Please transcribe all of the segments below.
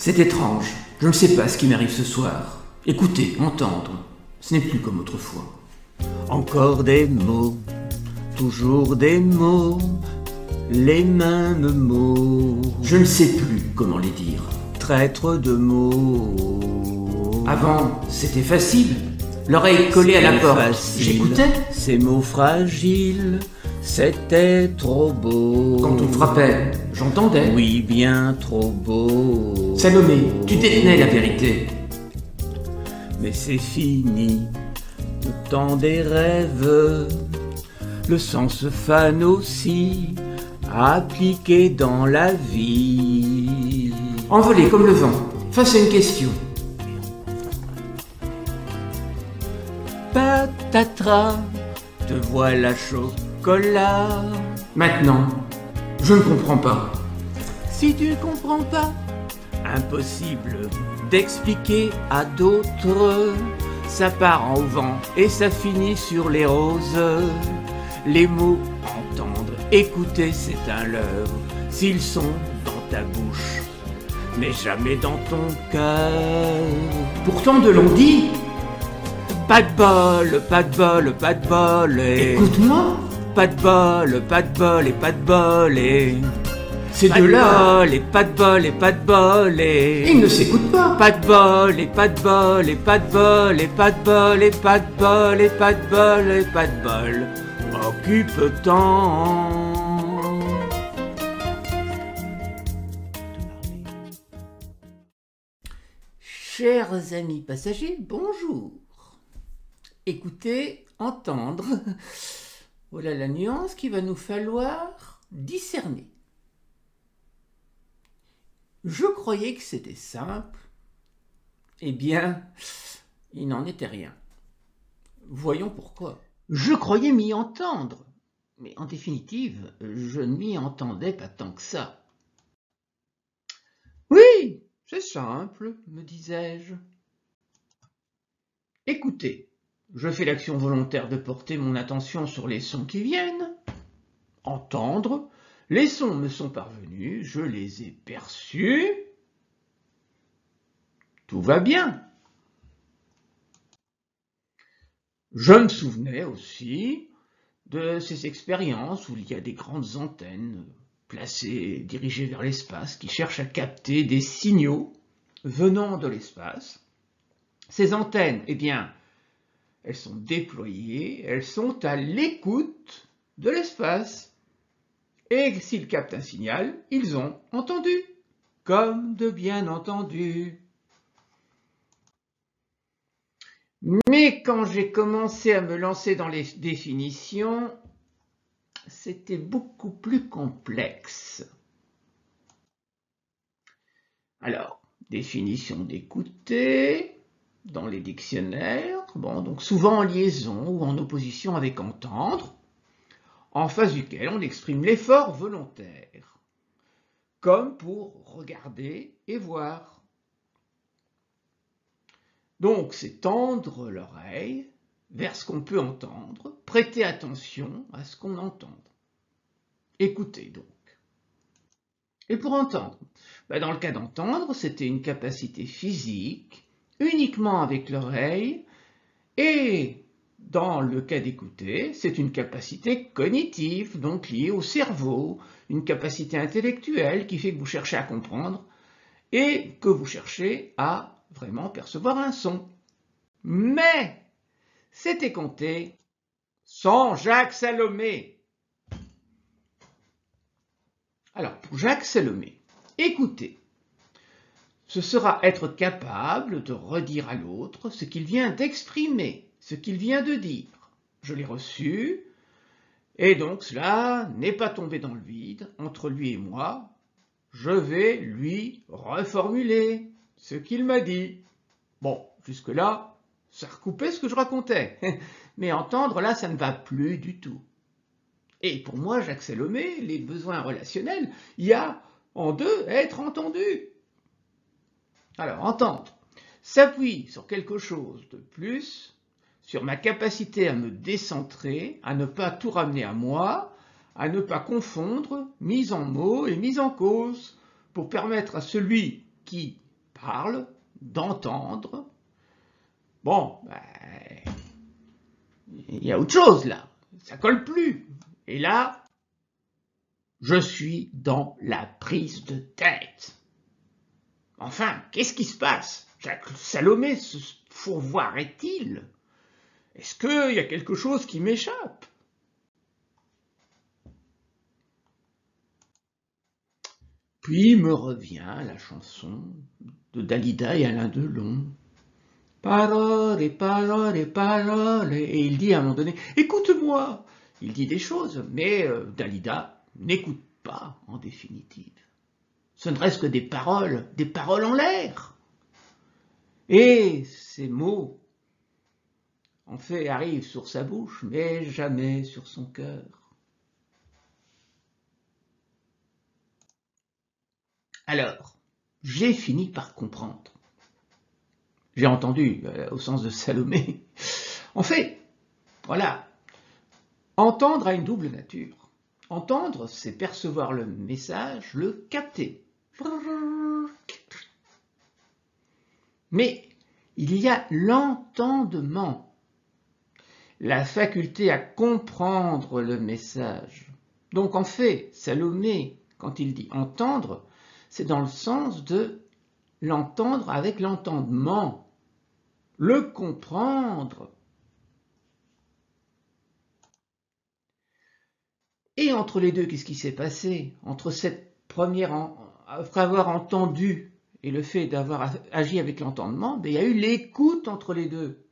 C'est étrange, je ne sais pas ce qui m'arrive ce soir. Écouter, entendre, ce n'est plus comme autrefois. Encore des mots, toujours des mots, les mêmes mots. Je ne sais plus comment les dire. Traître de mots. Avant, c'était facile. L'oreille collée à la porte, j'écoutais. Ces mots fragiles, c'était trop beau. Quand on frappait, j'entendais. Oui, bien trop beau. Salomé, tu détenais la vérité. Mais c'est fini, le temps des rêves. Le sens se fane aussi, appliqué dans la vie. Envolé comme le vent, face à une question. Patatras, te voilà chocolat. Maintenant, je ne comprends pas. Si tu ne comprends pas, impossible d'expliquer à d'autres. Ça part en vent et ça finit sur les roses. Les mots entendre, écouter, c'est un leurre. S'ils sont dans ta bouche, mais jamais dans ton cœur. Pourtant de l'on dit. Pas de bol, pas de bol, pas de bol. Écoute-moi. Pas de bol, pas de bol et pas de bol. Ces Pas de deux-là, bol et pas de bol et pas de bol. ils ne s'écoutent pas. Pas de bol et pas de bol et pas de bol et pas de bol et pas de bol et pas de bol et pas de bol. Occupe tant. Chers amis passagers, bonjour. Écoutez, entendre. Voilà la nuance qu'il va nous falloir discerner. Je croyais que c'était simple. Eh bien, il n'en était rien. Voyons pourquoi. Je croyais m'y entendre, mais en définitive, je ne m'y entendais pas tant que ça. Oui, c'est simple, me disais-je. Écoutez, je fais l'action volontaire de porter mon attention sur les sons qui viennent. Entendre, les sons me sont parvenus, je les ai perçus. Tout va bien. Je me souvenais aussi de ces expériences où il y a des grandes antennes placées, dirigées vers l'espace, qui cherchent à capter des signaux venant de l'espace. Ces antennes, eh bien, elles sont déployées, elles sont à l'écoute de l'espace. Et s'ils captent un signal, ils ont entendu, comme de bien entendu. Mais quand j'ai commencé à me lancer dans les définitions, c'était beaucoup plus complexe. Alors, définition d'écouter dans les dictionnaires, bon, donc souvent en liaison ou en opposition avec entendre, en face duquel on exprime l'effort volontaire, comme pour regarder et voir. Donc, c'est tendre l'oreille vers ce qu'on peut entendre, prêter attention à ce qu'on entend. Écouter donc. Et pour entendre, dans le cas d'entendre, c'était une capacité physique, uniquement avec l'oreille, et dans le cas d'écouter, c'est une capacité cognitive, donc liée au cerveau, une capacité intellectuelle qui fait que vous cherchez à comprendre et que vous cherchez à vraiment percevoir un son. Mais c'était compté sans Jacques Salomé. Alors, pour Jacques Salomé, écouter, ce sera être capable de redire à l'autre ce qu'il vient d'exprimer, ce qu'il vient de dire. Je l'ai reçu, et donc cela n'est pas tombé dans le vide entre lui et moi. Je vais lui reformuler ce qu'il m'a dit. Bon, jusque-là, ça recoupait ce que je racontais. Mais entendre, là, ça ne va plus du tout. Et pour moi, Jacques Salomé, les besoins relationnels, il y a en deux être entendu. Alors, entendre s'appuie sur quelque chose de plus, sur ma capacité à me décentrer, à ne pas tout ramener à moi, à ne pas confondre mise en mots et mise en cause, pour permettre à celui qui parle, d'entendre. Bon, il y a autre chose là, ça colle plus. Et là, je suis dans la prise de tête. Enfin, qu'est-ce qui se passe? Jacques Salomé se fourvoierait-il? Est-ce qu'il y a quelque chose qui m'échappe? Puis me revient la chanson de Dalida et Alain Delon. Paroles et paroles et paroles. Et il dit à un moment donné, écoute-moi. Il dit des choses, mais Dalida n'écoute pas en définitive. Ce ne reste que des paroles en l'air. Et ces mots, en fait, arrivent sur sa bouche, mais jamais sur son cœur. Alors, j'ai fini par comprendre. J'ai entendu, au sens de Salomé. En fait, voilà, entendre a une double nature. Entendre, c'est percevoir le message, le capter. Mais il y a l'entendement, la faculté à comprendre le message. Donc en fait, Salomé, quand il dit entendre, c'est dans le sens de l'entendre avec l'entendement, le comprendre. Et entre les deux, qu'est-ce qui s'est passé? Entre cette première, après avoir entendu et le fait d'avoir agi avec l'entendement, il y a eu l'écoute entre les deux.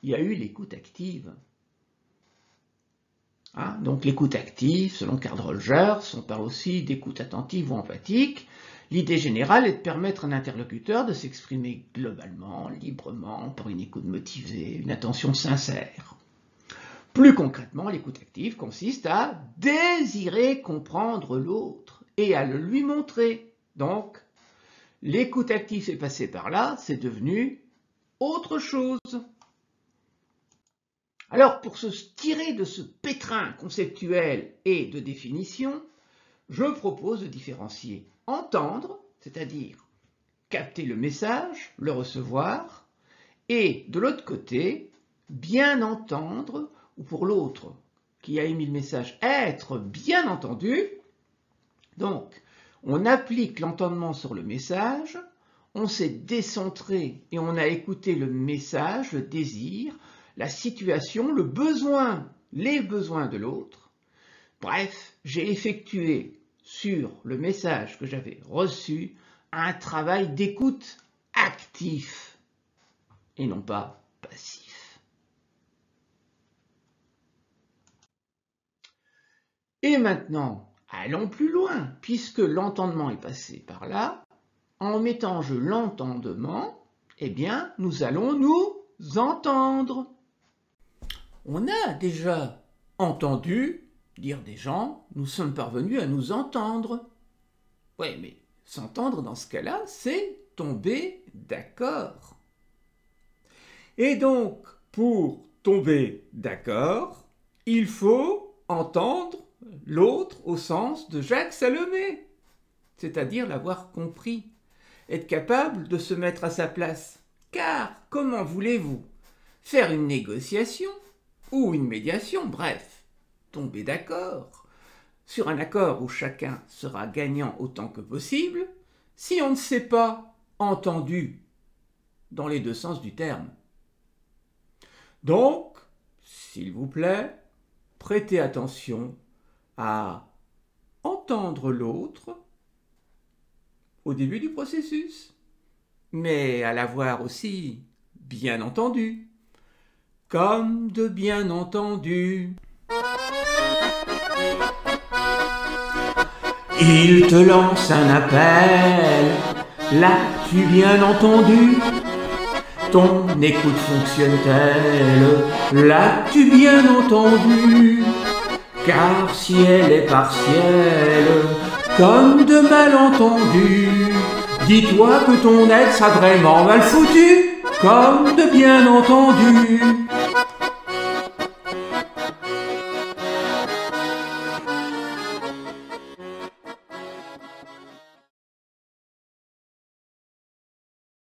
Il y a eu l'écoute active. Hein? Donc l'écoute active, selon Carl Rogers, on parle aussi d'écoute attentive ou empathique. L'idée générale est de permettre à un interlocuteur de s'exprimer globalement, librement, par une écoute motivée, une attention sincère. Plus concrètement, l'écoute active consiste à désirer comprendre l'autre et à le lui montrer. Donc, l'écoute active est passée par là, c'est devenu autre chose. Alors, pour se tirer de ce pétrin conceptuel et de définition, je propose de différencier entendre, c'est-à-dire capter le message, le recevoir, et de l'autre côté, bien entendre, ou pour l'autre qui a émis le message, être bien entendu. Donc, on applique l'entendement sur le message, on s'est décentré et on a écouté le message, le désir, la situation, le besoin, les besoins de l'autre. Bref, j'ai effectué sur le message que j'avais reçu un travail d'écoute actif et non pas passif. Et maintenant, allons plus loin, puisque l'entendement est passé par là, en mettant en jeu l'entendement, eh bien, nous allons nous entendre. On a déjà entendu dire des gens, nous sommes parvenus à nous entendre. Oui, mais s'entendre dans ce cas-là, c'est tomber d'accord. Et donc, pour tomber d'accord, il faut entendre l'autre au sens de Jacques Salomé, c'est-à-dire l'avoir compris, être capable de se mettre à sa place. Car comment voulez-vous faire une négociation ou une médiation, bref, tomber d'accord sur un accord où chacun sera gagnant autant que possible, si on ne s'est pas entendu dans les deux sens du terme? Donc, s'il vous plaît, prêtez attention à entendre l'autre au début du processus, mais à l'avoir aussi bien entendu, comme de bien entendu. Il te lance un appel, l'as-tu bien entendu? Ton écoute fonctionne-t-elle? L'as-tu bien entendu? Car si elle est partielle, comme de malentendu, dis-toi que ton aide sera vraiment mal foutue, comme de bien entendu.